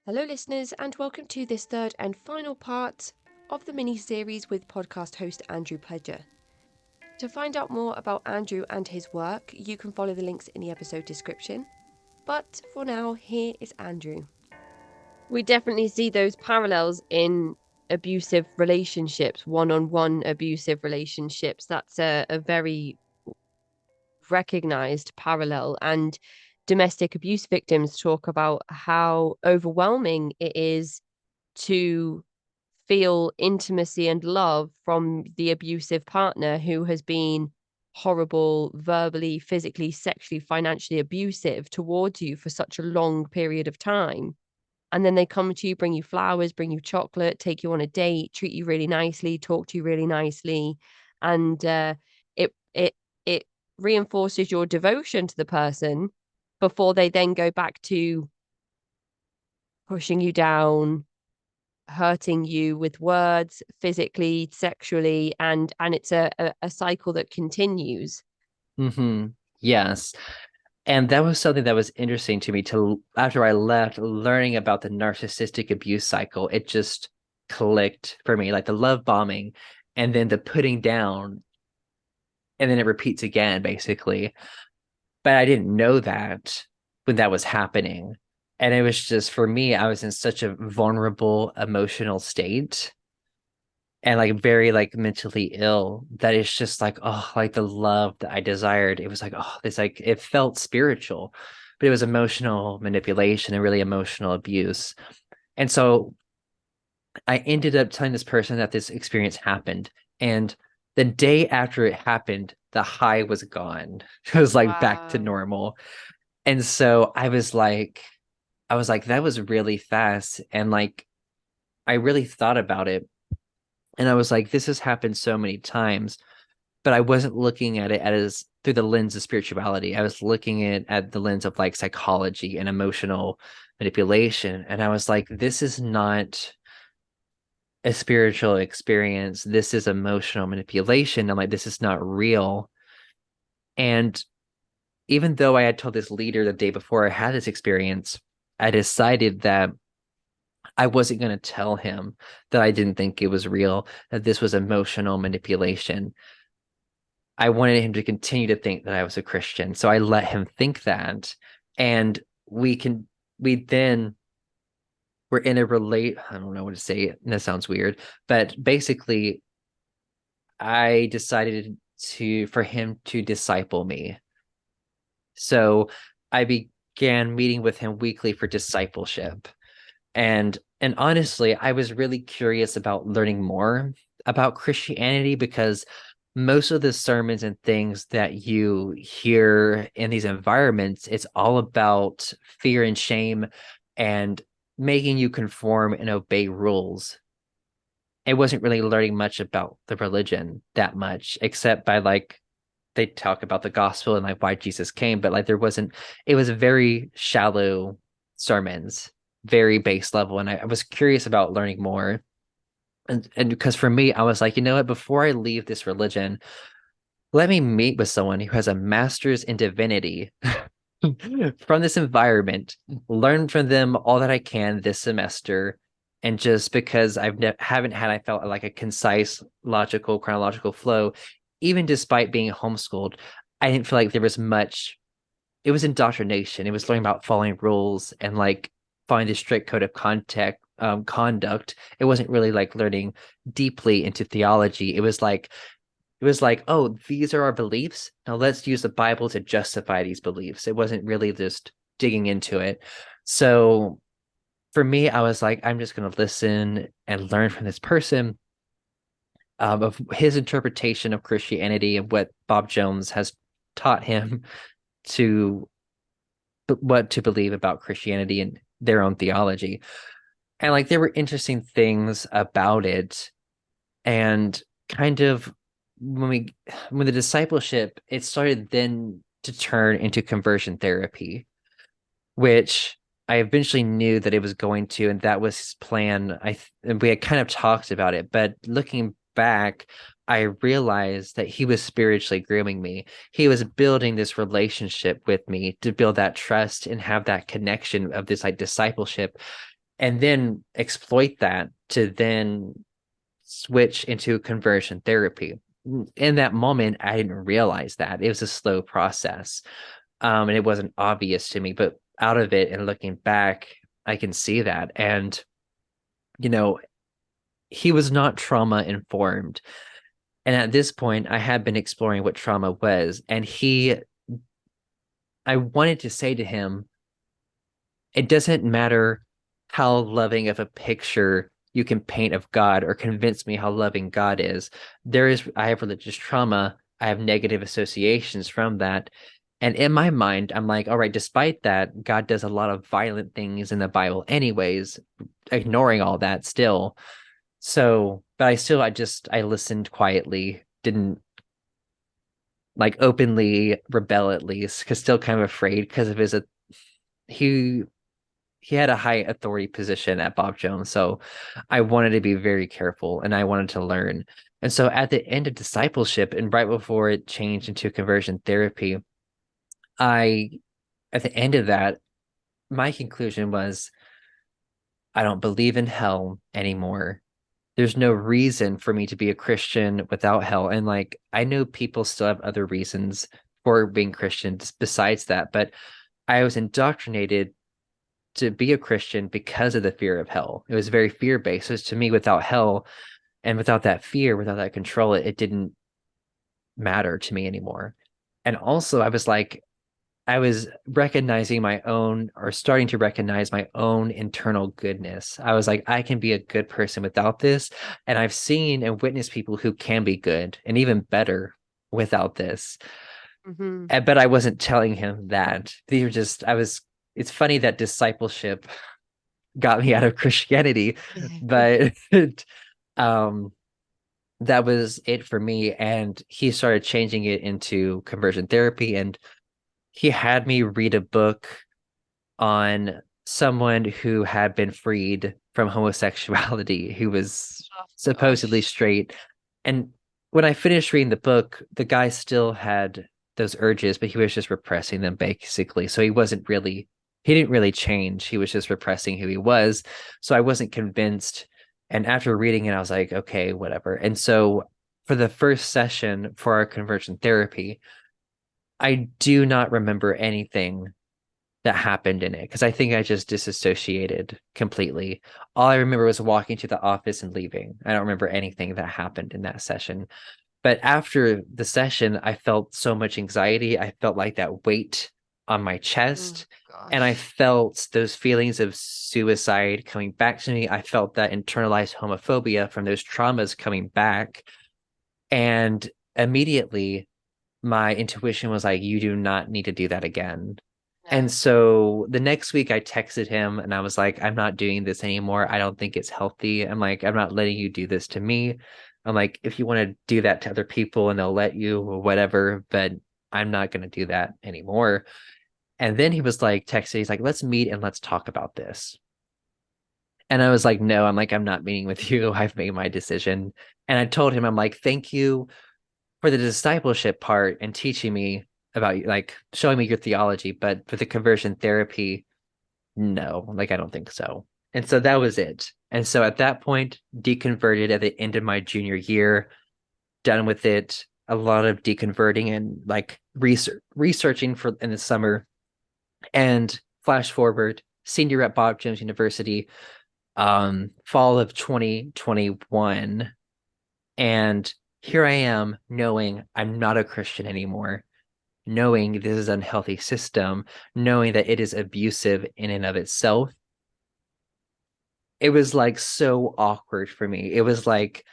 Hello, listeners, and welcome to this third and final part of the mini-series with podcast host Andrew Pledger. To find out more about Andrew and his work, you can follow the links in the episode description. But for now, here is Andrew. We definitely see those parallels in abusive relationships, one-on-one abusive relationships. That's a very recognized parallel, and domestic abuse victims talk about how overwhelming it is to feel intimacy and love from the abusive partner who has been horrible, verbally, physically, sexually, financially abusive towards you for such a long period of time. And then they come to you, bring you flowers, bring you chocolate, take you on a date, treat you really nicely, talk to you really nicely. And it reinforces your devotion to the person before they then go back to pushing you down, hurting you with words, physically, sexually, and it's a cycle that continues. Yes. And that was something that was interesting to me to after I left, learning about the narcissistic abuse cycle. It just clicked for me, like the love bombing and then the putting down, and then it repeats again, basically. But I didn't know that when that was happening. And it was just for me, I was in such a vulnerable emotional state and like very like mentally ill that it's just like, oh, like the love that I desired. It was like, oh, it's like it felt spiritual, but it was emotional manipulation and really emotional abuse. And so I ended up telling this person that this experience happened. And the day after it happened, the high was gone. It was like back to Wow. normal. And so I was like, that was really fast. And like, I really thought about it. And I was like, this has happened so many times, but I wasn't looking at it as through the lens of spirituality. I was looking at the lens of like psychology and emotional manipulation. And I was like, this is not a spiritual experience. This is emotional manipulation. I'm like, this is not real. And even though I had told this leader the day before I had this experience, I decided that I wasn't going to tell him that I didn't think it was real, that this was emotional manipulation. I wanted him to continue to think that I was a Christian. So I let him think that. And we then were in a I don't know what to say. And that sounds weird. But basically, I decided for him to disciple me. So I began meeting with him weekly for discipleship. And honestly, I was really curious about learning more about Christianity because most of the sermons and things that you hear in these environments, it's all about fear and shame and making you conform and obey rules. It wasn't really learning much about the religion that much, except by like they talk about the gospel and like why Jesus came, but like there wasn't, it was very shallow sermons, very base level. And I was curious about learning more. And because for me, I was like, you know what, before I leave this religion, let me meet with someone who has a master's in divinity from this environment, learn from them all that I can this semester. And just because haven't had, I felt like a concise, logical, chronological flow, even despite being homeschooled, I didn't feel like there was much. It was indoctrination. It was learning about following rules and like following the strict code of conduct. It wasn't really like learning deeply into theology. It was like, oh, these are our beliefs. Now let's use the Bible to justify these beliefs. It wasn't really just digging into it. So for me, I was like, I'm just going to listen and learn from this person, of his interpretation of Christianity and what Bob Jones has taught him to what to believe about Christianity and their own theology. And like there were interesting things about it. And kind of when the discipleship, it started then to turn into conversion therapy, which I eventually knew that it was going to, and that was his plan. And we had kind of talked about it, but looking back, I realized that he was spiritually grooming me. He was building this relationship with me to build that trust and have that connection of this like discipleship. and then exploit that to then switch into conversion therapy. In that moment, I didn't realize that. It was a slow process. And it wasn't obvious to me, but out of it and looking back, I can see that. And, you know, he was not trauma informed. And at this point, I had been exploring what trauma was. And I wanted to say to him, it doesn't matter how loving of a picture you can paint of God or convince me how loving God is. I have religious trauma. I have negative associations from that. And in my mind, I'm like, all right, despite that, God does a lot of violent things in the Bible, anyways, ignoring all that still. So, but I listened quietly, didn't like openly rebel at least, because still kind of afraid because of he he had a high authority position at Bob Jones. So I wanted to be very careful and I wanted to learn. And so at the end of discipleship and right before it changed into conversion therapy, I, at the end of that, my conclusion was I don't believe in hell anymore. There's no reason for me to be a Christian without hell. And like, I know people still have other reasons for being Christians besides that, but I was indoctrinated to be a Christian because of the fear of hell. It was very fear based. So to me, without hell and without that fear, without that control, it didn't matter to me anymore. And also, I was recognizing my own or starting to recognize my own internal goodness. I was like, I can be a good person without this. And I've seen and witnessed people who can be good and even better without this. Mm-hmm. But I wasn't telling him that. These were just, it's funny that discipleship got me out of Christianity, but um that was it for me. And he started changing it into conversion therapy. And he had me read a book on someone who had been freed from homosexuality, who was Oh supposedly gosh. straight. And when I finished reading the book, the guy still had those urges, but he was just repressing them basically. So he didn't really change. He was just repressing who he was. So I wasn't convinced. And after reading it, I was like, okay, whatever. And so for the first session for our conversion therapy, I do not remember anything that happened in it because I think I just disassociated completely. All I remember was walking to the office and leaving. I don't remember anything that happened in that session. But after the session, I felt so much anxiety. I felt like that weight on my Oh chest. And I gosh. felt those feelings of suicide coming back to me. I felt that internalized homophobia from those traumas coming back. And immediately, my intuition was like, you do not need to do that again. And No. so the next week I texted him and I was like, I'm not doing this anymore. I don't think it's healthy. I'm like, I'm not letting you do this to me. I'm like, if you want to do that to other people and they'll let you or whatever, but I'm not going to do that anymore. And then he was like, texting, he's like, let's meet and let's talk about this. And I was like, no, I'm like, I'm not meeting with you. I've made my decision. And I told him, I'm like, thank you for the discipleship part and teaching me about like showing me your theology, but for the conversion therapy, no, like I don't think so. And so that was it. And so at that point, deconverted at the end of my junior year, done with it, a lot of deconverting and like researching for in the summer. And flash forward, senior at Bob Jones University, fall of 2021. And here I am knowing I'm not a Christian anymore, knowing this is an unhealthy system, knowing that it is abusive in and of itself. It was like so awkward for me. It was like,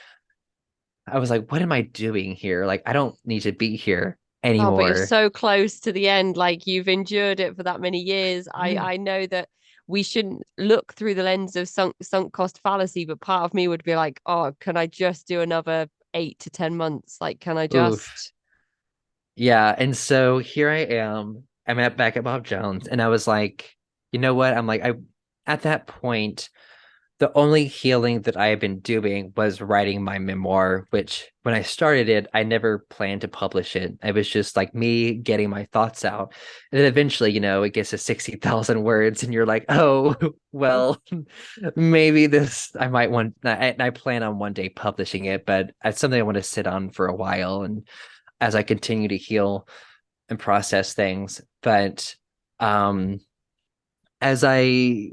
I was like, what am I doing here? Like, I don't need to be here Oh, but you're anymore. so close to the end. Like you've endured it for that many years. I know that we shouldn't look through the lens of sunk cost fallacy, but part of me would be like, oh, can I just do another 8 to 10 months? Like, can I Oof. just? Yeah. And so here I am. Back at Bob Jones, and I was like, you know what? At that point, the only healing that I have been doing was writing my memoir, which when I started it, I never planned to publish it. It was just like me getting my thoughts out. And then eventually, it gets to 60,000 words, and you're like, oh, well, maybe this, I might want, and I plan on one day publishing it, but it's something I want to sit on for a while. And as I continue to heal and process things. But, um, as I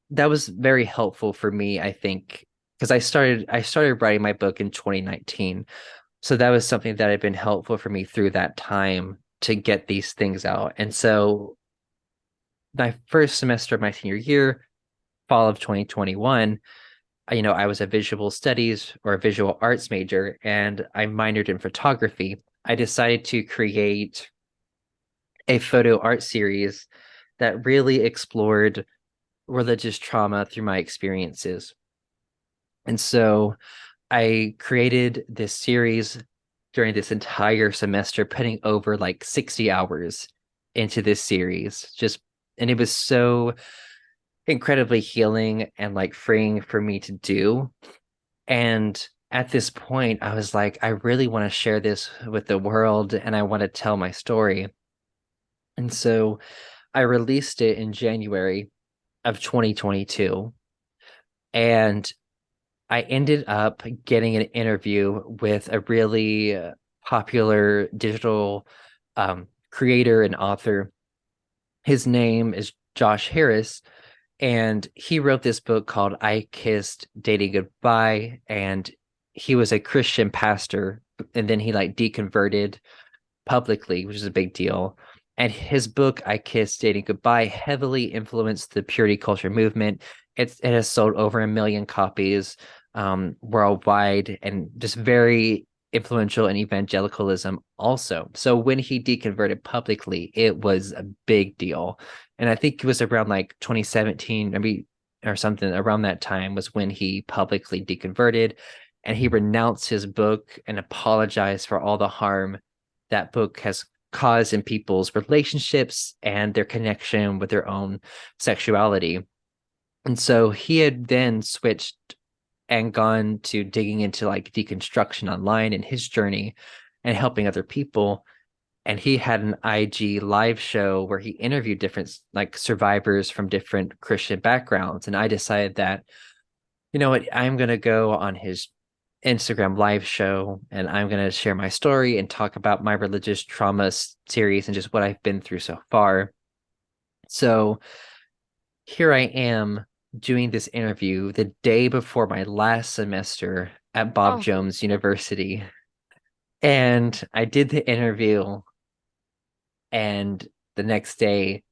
that was very helpful for me, I think, because I started writing my book in 2019. So that was something that had been helpful for me through that time to get these things out. And so my first semester of my senior year, fall of 2021, I was a visual studies or a visual arts major, and I minored in photography. I decided to create a photo art series that really explored religious trauma through my experiences. And so I created this series during this entire semester, putting over like 60 hours into this series. And it was so incredibly healing and like freeing for me to do. And at this point, I was like, I really want to share this with the world and I want to tell my story. And so I released it in January of 2022. And I ended up getting an interview with a really popular digital creator and author. His name is Josh Harris, and he wrote this book called I Kissed Dating Goodbye. And he was a Christian pastor, and then he like deconverted publicly, which is a big deal. And his book, I Kissed Dating Goodbye, heavily influenced the purity culture movement. It has sold over 1 million copies worldwide, and just very influential in evangelicalism also. So when he deconverted publicly, it was a big deal. And I think it was around like 2017, maybe or something around that time was when he publicly deconverted, and he renounced his book and apologized for all the harm that book has caused in people's relationships and their connection with their own sexuality. And so he had then switched and gone to digging into like deconstruction online in his journey and helping other people. And he had an IG live show where he interviewed different like survivors from different Christian backgrounds. And I decided that, you know what, I'm going to go on his Instagram live show and I'm going to share my story and talk about my religious trauma series and just what I've been through so far. So here I am doing this interview the day before my last semester at Bob Oh, Jones University. And I did the interview, and the next day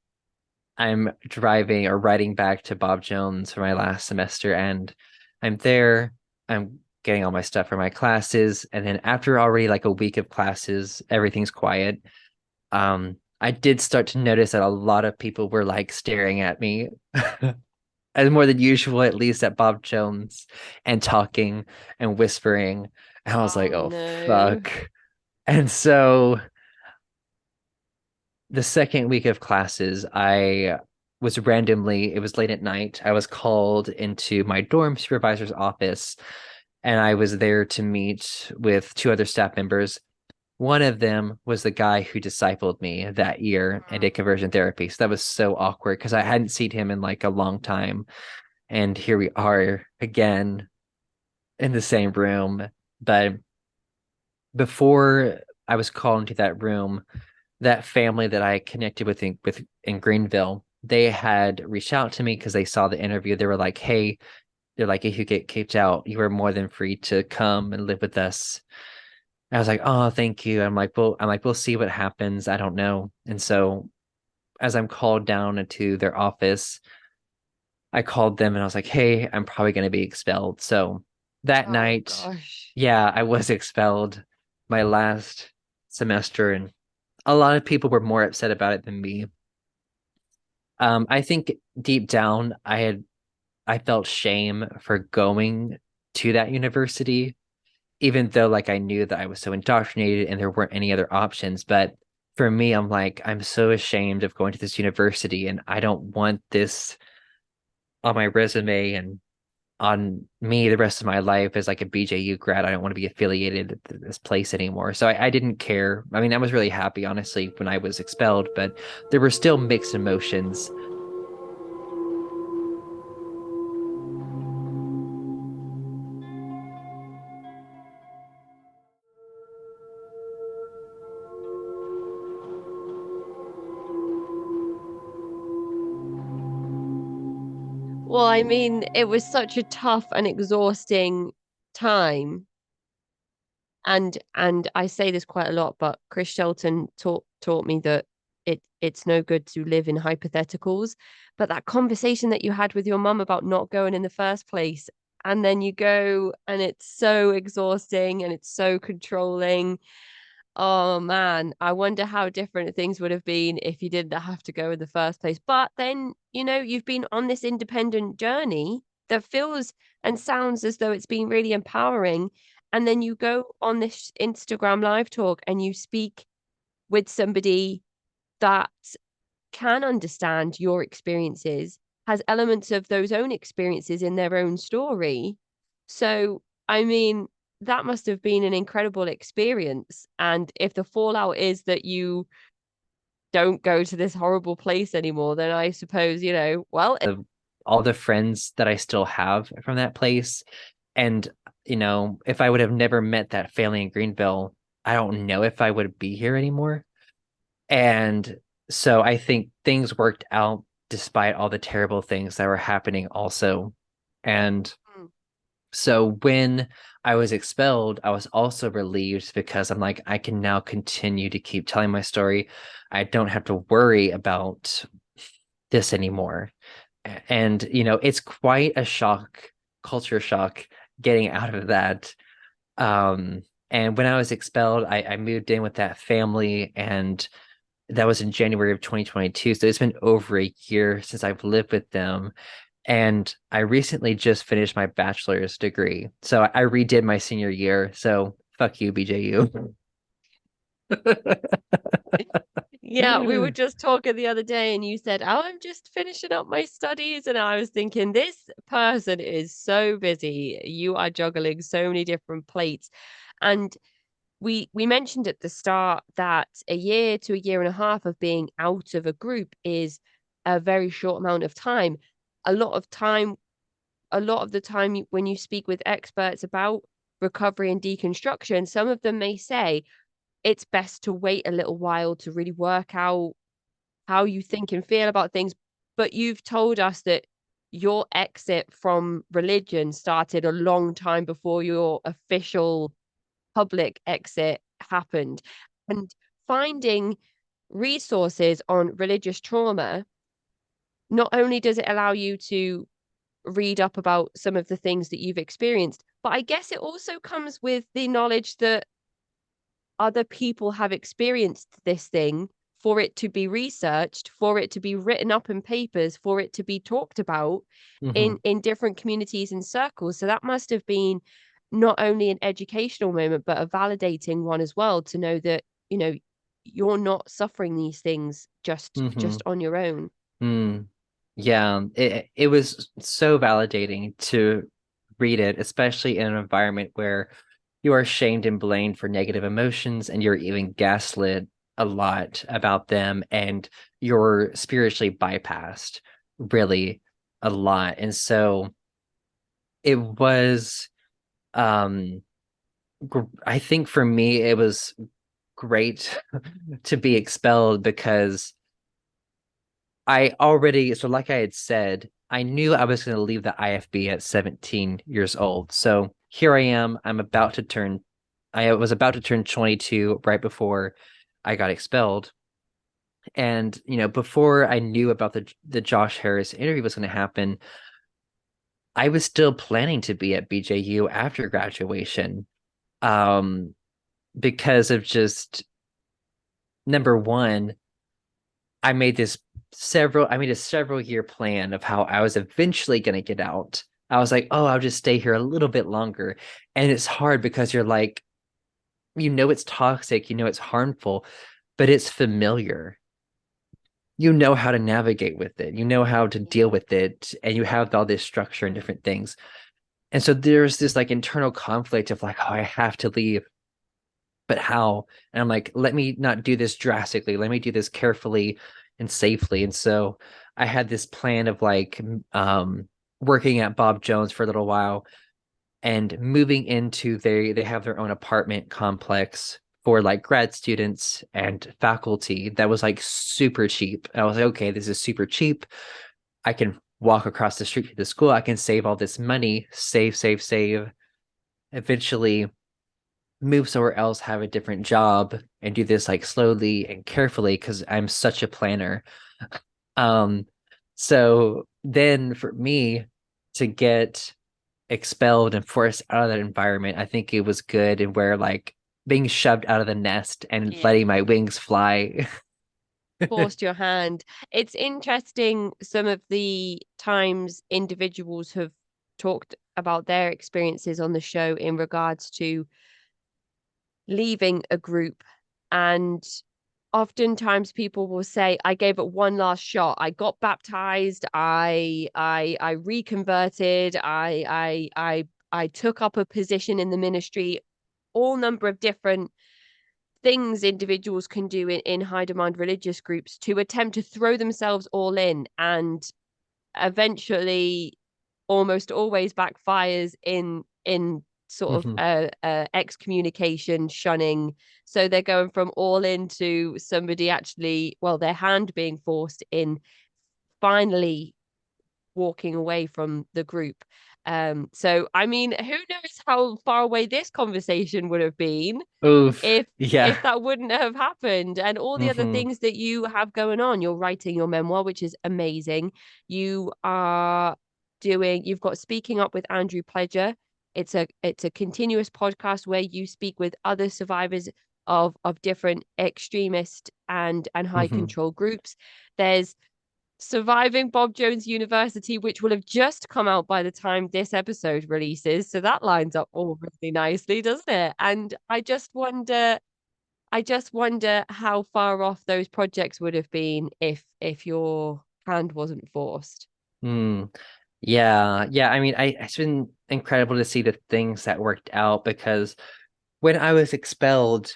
I'm driving or riding back to Bob Jones for my last semester, and I'm there. I'm getting all my stuff for my classes, and then after already like a week of classes, everything's quiet. I did start to notice that a lot of people were like staring at me, as more than usual, at least at Bob Jones, and talking and whispering. And I was like, oh oh no. fuck. And so the second week of classes, it was late at night. I was called into my dorm supervisor's office, and I was there to meet with two other staff members. One of them was the guy who discipled me that year and did conversion therapy. So that was so awkward because I hadn't seen him in like a long time. And here we are again in the same room. But before I was called into that room, that family that I connected with in Greenville, they had reached out to me because they saw the interview. They were like, "Hey," they're like, "If you get kicked out, you are more than free to come and live with us." And I was like, "Oh, thank you." We'll see what happens. I don't know. And so as I'm called down into their office, I called them and I was like, "Hey, I'm probably going to be expelled." So that Oh night, gosh. yeah, I was expelled my last semester, and a lot of people were more upset about it than me. I think deep down, I felt shame for going to that university, even though like I knew that I was so indoctrinated and there weren't any other options. But for me, I'm like, I'm so ashamed of going to this university, and I don't want this on my resume and on me the rest of my life as like a BJU grad. I don't want to be affiliated with this place anymore. So I didn't care. I mean, I was really happy, honestly, when I was expelled, but there were still mixed emotions. Well, I mean, it was such a tough and exhausting time. And I say this quite a lot, but Chris Shelton taught me that it's no good to live in hypotheticals. But that conversation that you had with your mum about not going in the first place, and then you go and it's so exhausting and it's so controlling. Oh man, I wonder how different things would have been if you didn't have to go in the first place. But then, you've been on this independent journey that feels and sounds as though it's been really empowering. And then you go on this Instagram live talk and you speak with somebody that can understand your experiences, has elements of those own experiences in their own story. So, I mean, that must have been an incredible experience. And if the fallout is that you don't go to this horrible place anymore, then I suppose, well, All the friends that I still have from that place. And, if I would have never met that family in Greenville, I don't know if I would be here anymore. And so I think things worked out despite all the terrible things that were happening also. And so when I was expelled, I was also relieved because I'm like, I can now continue to keep telling my story. I don't have to worry about this anymore. And, it's quite a shock, culture shock getting out of that. And when I was expelled, I moved in with that family, and that was in January of 2022. So it's been over a year since I've lived with them. And I recently just finished my bachelor's degree. So I redid my senior year. So fuck you, BJU. yeah, we were just talking the other day and you said, "Oh, I'm just finishing up my studies." And I was thinking, this person is so busy. You are juggling so many different plates. And we mentioned at the start that a year to a year and a half of being out of a group is a very short amount of time. A lot of time, a lot of the time when you speak with experts about recovery and deconstruction, some of them may say it's best to wait a little while to really work out how you think and feel about things. But you've told us that your exit from religion started a long time before your official public exit happened. And finding resources on religious trauma, not only does it allow you to read up about some of the things that you've experienced, but I guess it also comes with the knowledge that other people have experienced this thing for it to be researched, for it to be written up in papers, for it to be talked about Hmm. in different communities and circles. So that must have been not only an educational moment, but a validating one as well to know that, you're not suffering these things just Hmm. on your own. Mm. Yeah, it was so validating to read it, especially in an environment where you are shamed and blamed for negative emotions and you're even gaslit a lot about them, and you're spiritually bypassed really a lot. And so it was um I think for me it was great to be expelled because I already, so like I had said, I knew I was going to leave the IFB at 17 years old. So here I am. I was about to turn 22 right before I got expelled. And, before I knew about the Josh Harris interview was going to happen, I was still planning to be at BJU after graduation. Um, because of just number one, I made a several year plan of how I was eventually going to get out. I was like, oh, I'll just stay here a little bit longer. And it's hard because you're like, it's toxic, it's harmful, but it's familiar. You know how to navigate with it, you know how to deal with it, and you have all this structure and different things. And so there's this like internal conflict of like, oh, I have to leave, but how? And I'm like, let me not do this drastically. Let me do this carefully and safely. And so I had this plan of like working at Bob Jones for a little while and moving into they have their own apartment complex for like grad students and faculty that was like super cheap. I was like, okay, this is super cheap. I can walk across the street to the school. I can save all this money, save, eventually move somewhere else, have a different job, and do this like slowly and carefully because I'm such a planner. Um, so then for me to get expelled and forced out of that environment, I think it was good and where like being shoved out of the nest and Yeah. letting my wings fly. Forced your hand. It's interesting some of the times individuals have talked about their experiences on the show in regards to leaving a group, and oftentimes people will say, I gave it one last shot. I got baptized, I reconverted, I took up a position in the ministry, all number of different things individuals can do in high demand religious groups to attempt to throw themselves all in, and eventually almost always backfires in sort of Mhm. excommunication, shunning. So they're going from all into somebody actually, well, their hand being forced in, finally walking away from the group. So I mean, who knows how far away this conversation would have been Oof. if Yeah. that wouldn't have happened, and all the other Hmm. things that you have going on. You're writing your memoir, which is amazing. You are you've got Speaking Up with Andrew Pledger. It's a continuous podcast where you speak with other survivors of different extremist and high Hmm. control groups. There's Surviving Bob Jones University, which will have just come out by the time this episode releases. So that lines up all really nicely, doesn't it? And I just wonder how far off those projects would have been if your hand wasn't forced. Mm. Yeah. Yeah. I mean, it's been incredible to see the things that worked out because when I was expelled,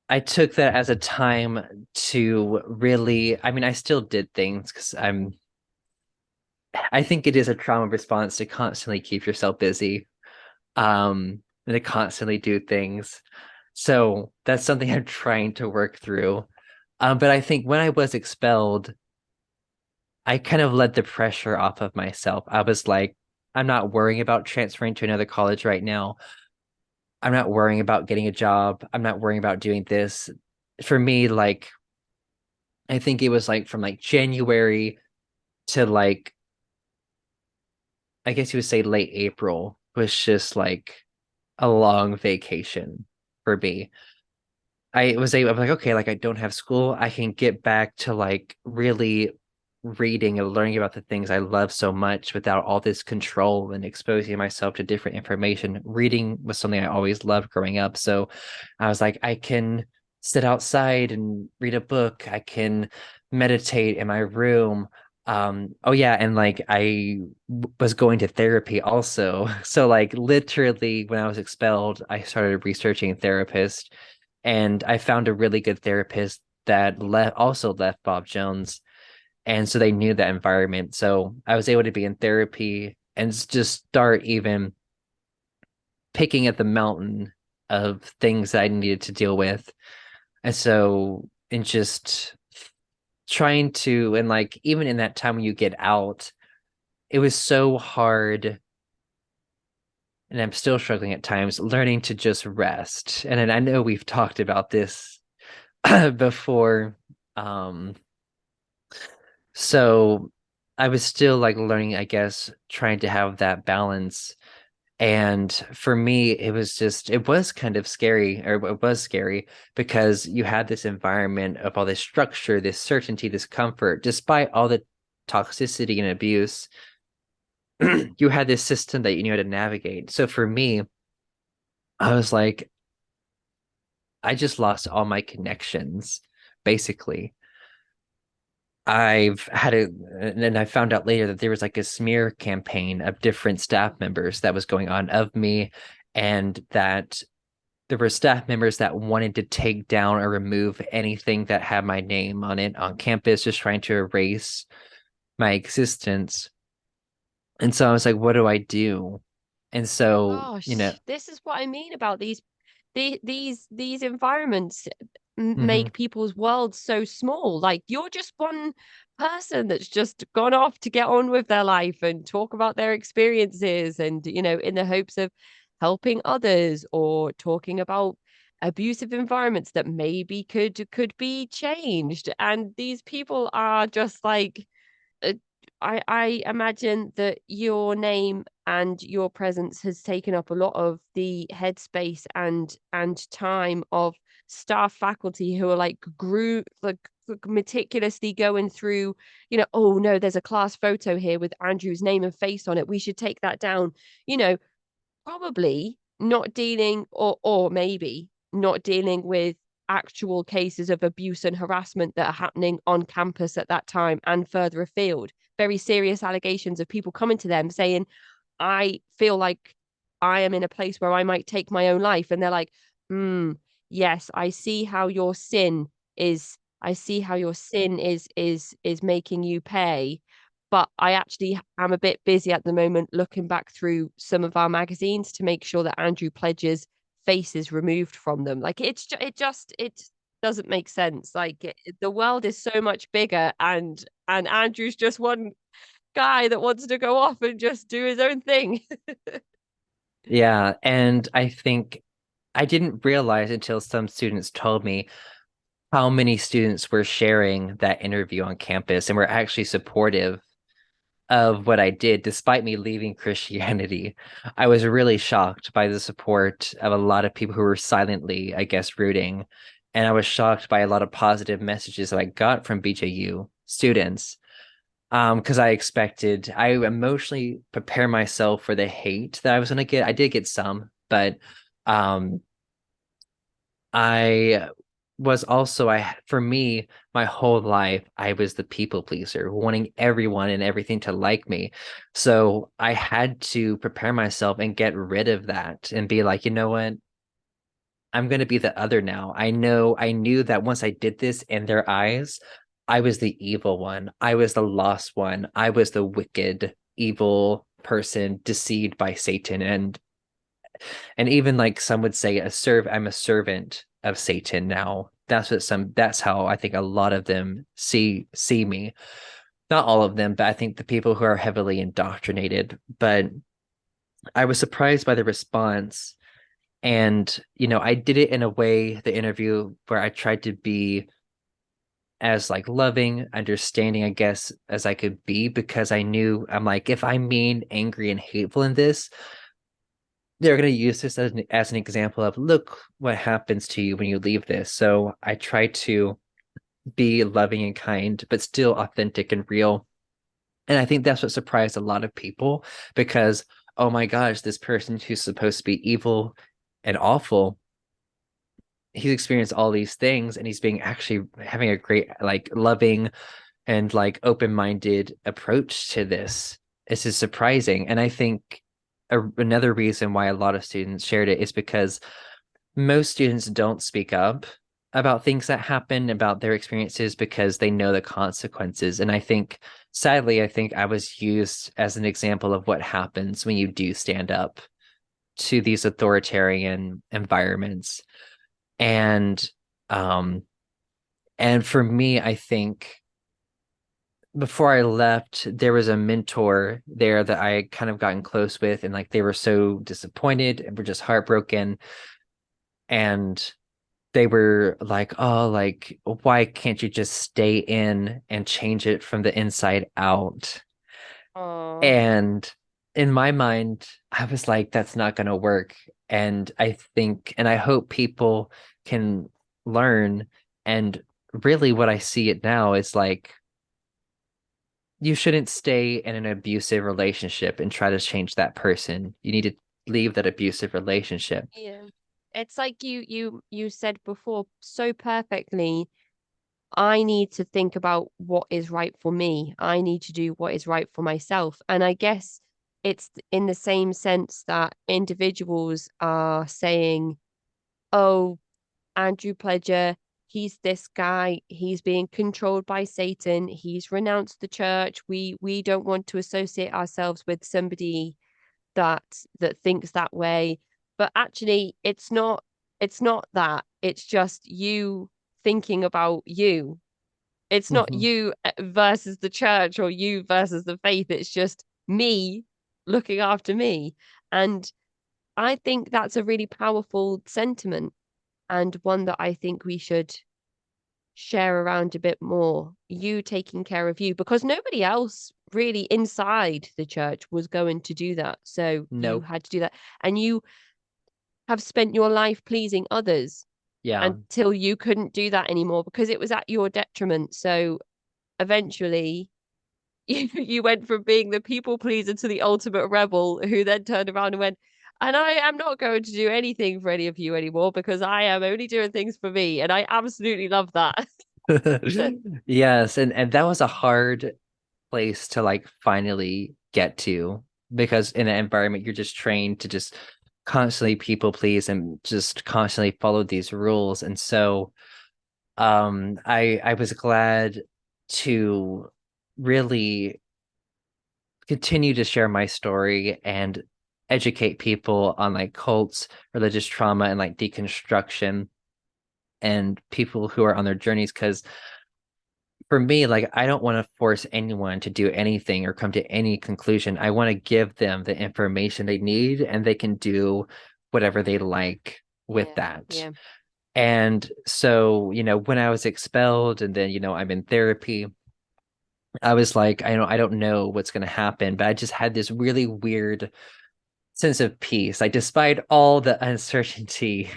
I took that as a time to really, I mean, I still did things because I think it is a trauma response to constantly keep yourself busy, and to constantly do things. So that's something I'm trying to work through. But I think when I was expelled, I kind of let the pressure off of myself. I was like, I'm not worrying about transferring to another college right now. I'm not worrying about getting a job. I'm not worrying about doing this. For me, like, I think it was like from like January to like, I guess you would say late April was just like a long vacation for me. I was like, okay, like I don't have school. I can get back to like really reading and learning about the things I love so much without all this control and exposing myself to different information. Reading was something I always loved growing up. So I was like, I can sit outside and read a book. I can meditate in my room. Oh yeah, and like was going to therapy also. So like literally when I was expelled, I started researching therapists and I found a really good therapist that also left Bob Jones, and so they knew that environment. So I was able to be in therapy and just start even picking at the mountain of things that I needed to deal with, and so and just trying to and like even in that time when you get out, it was so hard. And I'm still struggling at times learning to just rest. And I know we've talked about this before. Um, so I was still like learning, I guess, trying to have that balance. And for me, it was kind of scary, or it was scary because you had this environment of all this structure, this certainty, this comfort, despite all the toxicity and abuse, you had this system that you knew how to navigate. So for me, I was like, I just lost all my connections, basically. I've had a, and then I found out later that there was like a smear campaign of different staff members that was going on of me, and that there were staff members that wanted to take down or remove anything that had my name on it on campus, just trying to erase my existence. And so I was like, what do I do? And so, Gosh, this is what I mean about these environments mhm. make people's worlds so small. Like you're just one person that's just gone off to get on with their life and talk about their experiences and, in the hopes of helping others or talking about abusive environments that maybe could be changed. And these people are just like uh, I imagine that your name and your presence has taken up a lot of the headspace and time of staff faculty who are like meticulously going through, oh no, there's a class photo here with Andrew's name and face on it. We should take that down. You know, probably not dealing or maybe not dealing with actual cases of abuse and harassment that are happening on campus at that time and further afield. Very serious allegations of people coming to them saying, I feel like I am in a place where I might take my own life. And they're like, yes, I see how your sin is making you pay. But I actually am a bit busy at the moment looking back through some of our magazines to make sure that Andrew Pledge's face is removed from them. Like it doesn't make sense. Like the world is so much bigger, and Andrew's just one guy that wants to go off and just do his own thing. Yeah. And I think I didn't realize until some students told me how many students were sharing that interview on campus and were actually supportive of what I did, despite me leaving Christianity. I was really shocked by the support of a lot of people who were silently, I guess, rooting. And I was shocked by a lot of positive messages that I got from BJU students. Because I emotionally prepare myself for the hate that I was gonna get. I did get some, but um I was also for me, my whole life, I was the people pleaser, wanting everyone and everything to like me. So I had to prepare myself and get rid of that and be like, you know what? I'm going to be the other now. I knew that once I did this in their eyes, I was the evil one. I was the lost one. I was the wicked, evil person deceived by Satan. And even like some would say I'm a servant of Satan now. That's how I think a lot of them see me. Not all of them, but I think the people who are heavily indoctrinated. But I was surprised by the response. And, I did it in a way, the interview, where I tried to be as like loving, understanding, I guess, as I could be, because I knew I'm like, if I'm mean, angry, and hateful in this, they're going to use this as an example of look what happens to you when you leave this. So I try to be loving and kind, but still authentic and real. And I think that's what surprised a lot of people because, oh my gosh, this person who's supposed to be evil and awful, he's experienced all these things and he's being actually having a great, like, loving and like open-minded approach to this. This is surprising. And I think another reason why a lot of students shared it is because most students don't speak up about things that happen about their experiences because they know the consequences. And I think, sadly, I think I was used as an example of what happens when you do stand up to these authoritarian environments. And um and for me, I think before I left, there was a mentor there that I kind of gotten close with, and like they were so disappointed and were just heartbroken. And they were like, oh, like, why can't you just stay in and change it from the inside out? Oh, And in my mind, I was like, that's not going to work. And I think, and I hope people can learn. And really, what I see it now is like, you shouldn't stay in an abusive relationship and try to change that person. You need to leave that abusive relationship. yeah. It's like you said before so perfectly. I need to think about what is right for me. I need to do what is right for myself. And I guess it's in the same sense that individuals are saying, oh, Andrew Pledger, he's this guy, he's being controlled by Satan, he's renounced the church. We don't want to associate ourselves with somebody that thinks that way. But actually it's not that. It's just you thinking about you. It's not Mhm. you versus the church or you versus the faith. It's just me looking after me. And I think that's a really powerful sentiment and one that I think we should share around a bit more. You taking care of you because nobody else really inside the church was going to do that. So you Nope. had to do that. And you have spent your life pleasing others Yeah. until you couldn't do that anymore because it was at your detriment. So eventually you went from being the people pleaser to the ultimate rebel who then turned around and went, and I am not going to do anything for any of you anymore because I am only doing things for me. And I absolutely love that. Yes, and that was a hard place to like finally get to because in an environment you're just trained to just constantly people please and just constantly follow these rules. And so I was glad to really continue to share my story and educate people on like cults, religious trauma, and like deconstruction and people who are on their journeys. Because for me, like, I don't want to force anyone to do anything or come to any conclusion. I want to give them the information they need and they can do whatever they like with Yeah, that. yeah. And so, when I was expelled and then, I'm in therapy, I was like, I don't know what's going to happen, but I just had this really weird sense of peace. Like, despite all the uncertainty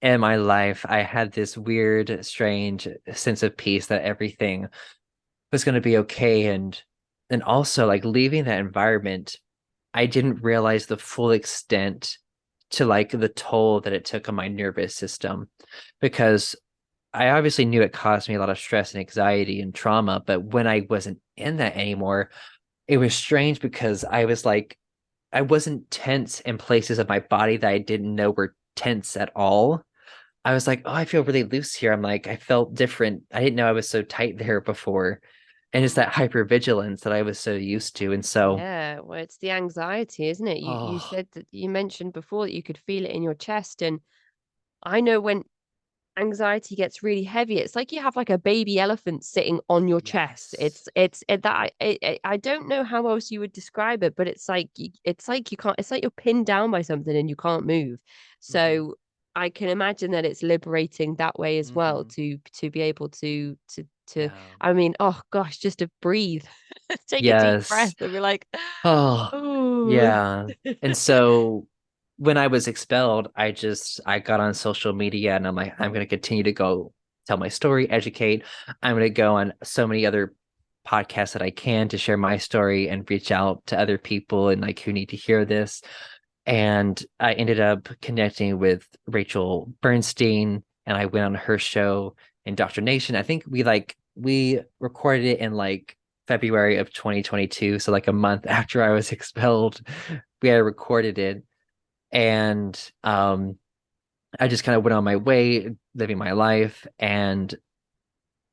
in my life, I had this weird, strange sense of peace that everything was going to be okay. And also, like, leaving that environment, I didn't realize the full extent to like the toll that it took on my nervous system, because I obviously knew it caused me a lot of stress and anxiety and trauma, but when I wasn't in that anymore, it was strange because I was like, I wasn't tense in places of my body that I didn't know were tense at all. I was like, oh, I feel really loose here. I'm like, I felt different. I didn't know I was so tight there before. And it's Mm. that hypervigilance that I was so used to. And so, Yeah, well, it's the anxiety, isn't it? You oh, said that you mentioned before that you could feel it in your chest, and I know when anxiety gets really heavy, it's like you have like a baby elephant sitting on your chest. yes. I don't know how else you would describe it, but it's like you can't. It's like you're pinned down by something and you can't move. Hmm. So I can imagine that it's liberating that way as well Hmm. to be able to. Yeah. I mean, oh gosh, just to breathe, take a deep breath, Yes. and be like, Oh, oh. yeah. And so when I was expelled, I got on social media and I'm like, I'm gonna continue to go tell my story, educate. I'm gonna go on so many other podcasts that I can to share my story and reach out to other people and like who need to hear this. And I ended up connecting with Rachel Bernstein and I went on her show, Indoctrination. I think we recorded it in like February of 2022. So like a month after I was expelled, we had recorded it. And I just kind of went on my way, living my life. And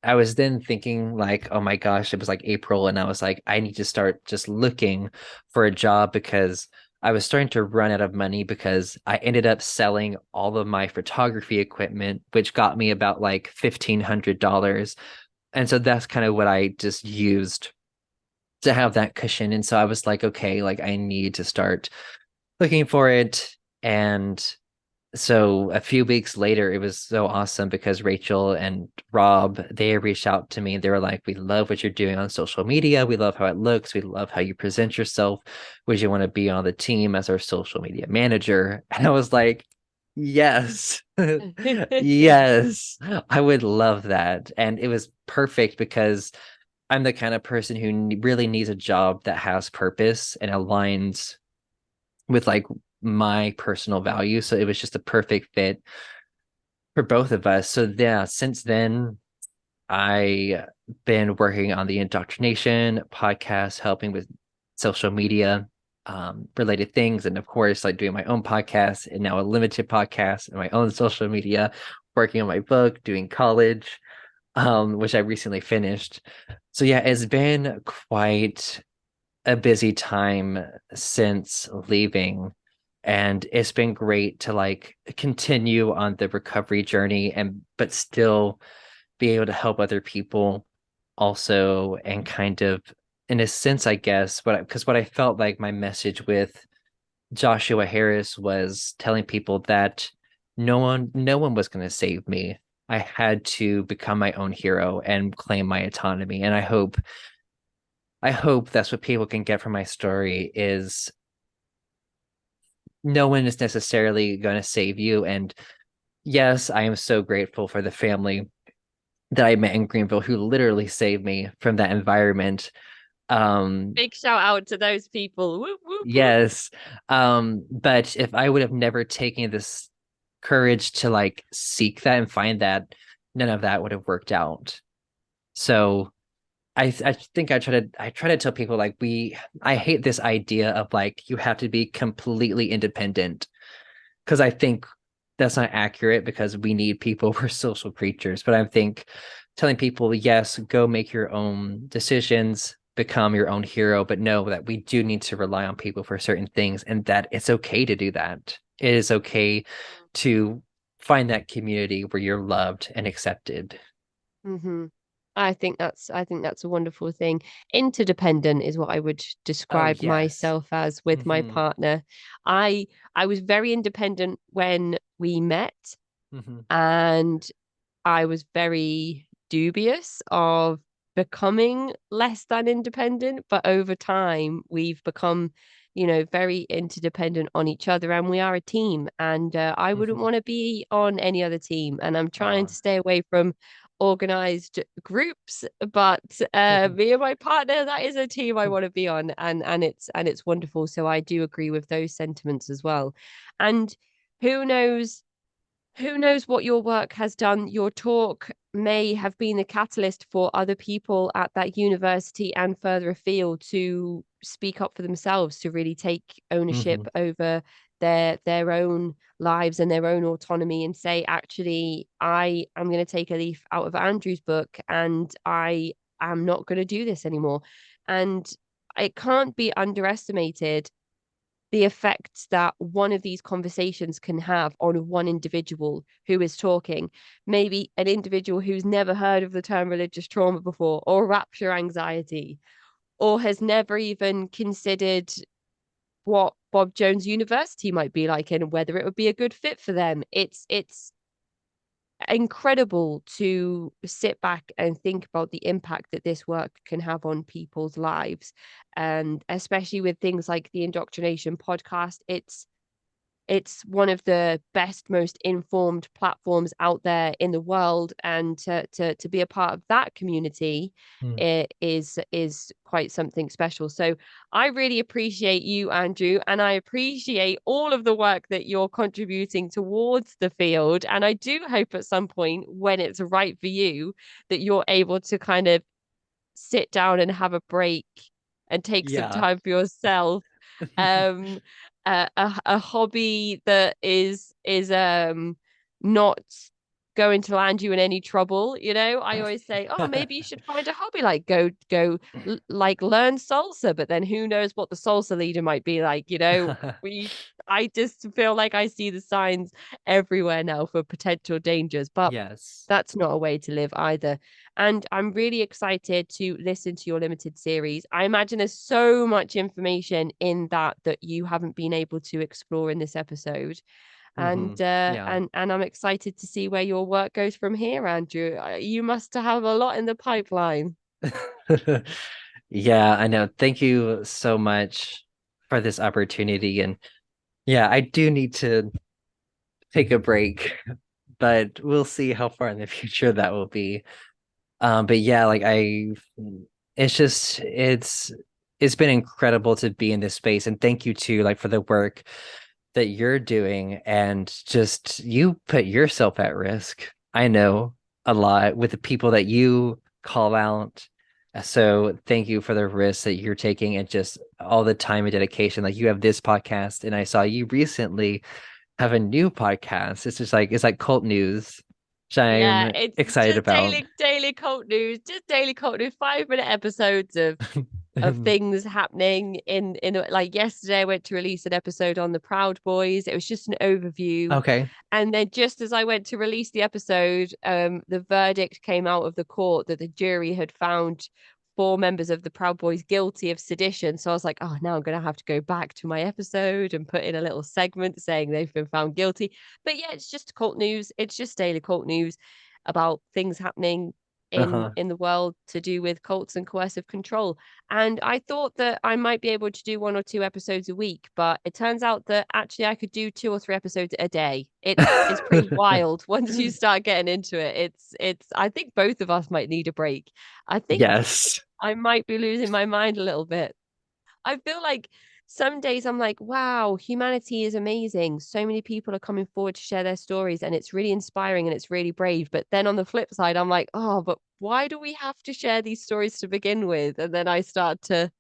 I was then thinking like, oh my gosh, it was like April, and I was like, I need to start just looking for a job because I was starting to run out of money because I ended up selling all of my photography equipment, which got me about like $1,500. And so that's kind of what I just used to have that cushion. And so I was like, okay, like I need to start looking for it. And so a few weeks later, it was so awesome because Rachel and Rob, they reached out to me. They were like, we love what you're doing on social media. We love how it looks. We love how you present yourself. Would you want to be on the team as our social media manager? And I was like, yes, yes, I would love that. And it was perfect because I'm the kind of person who really needs a job that has purpose and aligns with like my personal values. So it was just a perfect fit for both of us. So yeah, since then I been working on the indoctrination podcast, helping with social media related things, and of course, like doing my own podcast and now a limited podcast and my own social media, working on my book, doing college, which I recently finished. So yeah, it's been quite a busy time since leaving. And it's been great to like continue on the recovery journey and but still be able to help other people also and kind of in a sense, I guess, what I felt like my message with Joshua Harris was telling people that no one was going to save me. I had to become my own hero and claim my autonomy. And I hope that's what people can get from my story is no one is necessarily going to save you. And yes, I am so grateful for the family that I met in Greenville who literally saved me from that environment. Um, Big shout out to those people. Whoop, whoop, whoop. yes. But if I would have never taken this courage to like seek that and find that, none of that would have worked out. So I think I try to tell people like I hate this idea of like you have to be completely independent because I think that's not accurate because we need people. We're social creatures. But I think telling people, yes, go make your own decisions, become your own hero, but know that we do need to rely on people for certain things and that it's okay to do that. It is okay to find that community where you're loved and accepted. Mm-hmm. I think that's a wonderful thing. Interdependent is what I would Oh, describe yes. myself as with my Mm-hmm. partner. I I was very independent when we met, Mm-hmm. and I was very dubious of becoming less than independent, but over time we've become, very interdependent on each other, and we are a team. And I wouldn't Mm-hmm. want to be on any other team. And I'm trying Oh. to stay away from organized groups, but me and my partner, that is a team I want to be on, and it's wonderful. So I do agree with those sentiments as well. And who knows who knows what your work has done? Your talk may have been a catalyst for other people at that university and further afield to speak up for themselves, to really take Mm-hmm. ownership over their own lives and their own autonomy, and say, actually, I am going to take a leaf out of Andrew's book, and I am not going to do this anymore. And it can't be underestimated the effects that one of these conversations can have on one individual who is talking. Maybe an individual who's never heard of the term religious trauma before, or rapture anxiety, or has never even considered what Bob Jones University might be like and whether it would be a good fit for them. It's incredible to sit back and think about the impact that this work can have on people's lives, and especially with things like the indoctrination podcast. It's one of the best, most informed platforms out there in the world, and to be a part of that community, Mm. it is quite something special. So I really appreciate you, Andrew, and I appreciate all of the work that you're contributing towards the field. And I do hope at some point, when it's right for you, that you're able to kind of sit down and have a break and take some Yeah. time for yourself. um a hobby that is not going to land you in any trouble. I always say, oh, maybe you should find a hobby, like like learn salsa, but then who knows what the salsa leader might be like. we I just feel like I see the signs everywhere now for potential dangers, but Yes. that's not a way to live either. And I'm really excited to listen to your limited series. I imagine there's so much information in that you haven't been able to explore in this episode. Mm-hmm. And uh Yeah. and I'm excited to see where your work goes from here, Andrew. You must have a lot in the pipeline. Yeah, I know. Thank you so much for this opportunity. And yeah, I do need to take a break, but we'll see how far in the future that will be. But yeah, like it's just it's been incredible to be in this space, and thank you too, like for the work that you're doing, and just you put yourself at risk. I know. a lot with the people that you call out. So thank you for the risks that you're taking and just all the time and dedication. Like you have this podcast, and I saw you recently have a new podcast. It's like cult news, which Yeah, I'm it's excited just about. daily cult news, just daily cult news, 5 minute episodes of things happening like yesterday I went to release an episode on the Proud Boys. It was just an overview. Okay. And then just as I went to release the episode, the verdict came out of the court that the jury had found 4 members of the Proud Boys guilty of sedition. So I was like, oh, now I'm going to have to go back to my episode and put in a little segment saying they've been found guilty. But yeah, it's just cult news. It's just daily cult news about things happening Uh-huh. in the world to do with cults and coercive control. And I thought that I might be able to do 1 or 2 episodes a week, but it turns out that actually I could do 2 or 3 episodes a day. It's pretty wild once you start getting into it. It's I think both of us might need a break. I think Yes. I might be losing my mind a little bit. I feel like some days I'm like, wow, humanity is amazing. So many people are coming forward to share their stories, and it's really inspiring and it's really brave. But then on the flip side, I'm like, oh, but why do we have to share these stories to begin with? And then I start to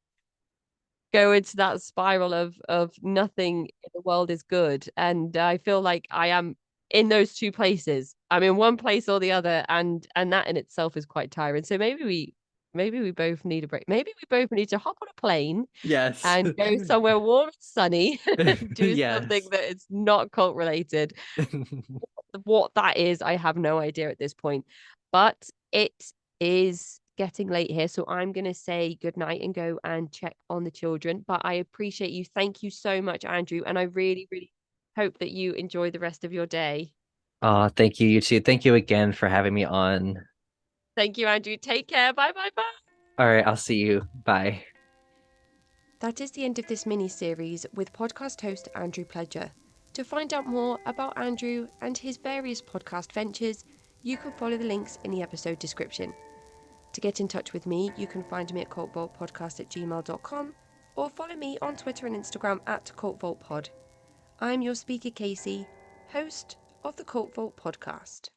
go into that spiral of nothing in the world is good. And I feel like I am in those two places. I'm in one place or the other, and that in itself is quite tiring. So maybe we both need a break. Maybe we both need to hop on a plane Yes. and go somewhere warm and sunny and do something Yes. that is not cult related. What that is, I have no idea at this point. But it is getting late here, so I'm going to say goodnight and go and check on the children. But I appreciate you. Thank you so much, Andrew. And I really, really hope that you enjoy the rest of your day. Oh, thank you, you too. Thank you again for having me on. Thank you, Andrew. Take care. Bye, bye, bye. All right, I'll see you. Bye. That is the end of this mini series with podcast host Andrew Pledger. To find out more about Andrew and his various podcast ventures, you can follow the links in the episode description. To get in touch with me, you can find me at cultvaultpodcast@gmail.com or follow me on Twitter and Instagram at cultvaultpod. I'm your speaker, Casey, host of the Cult Vault Podcast.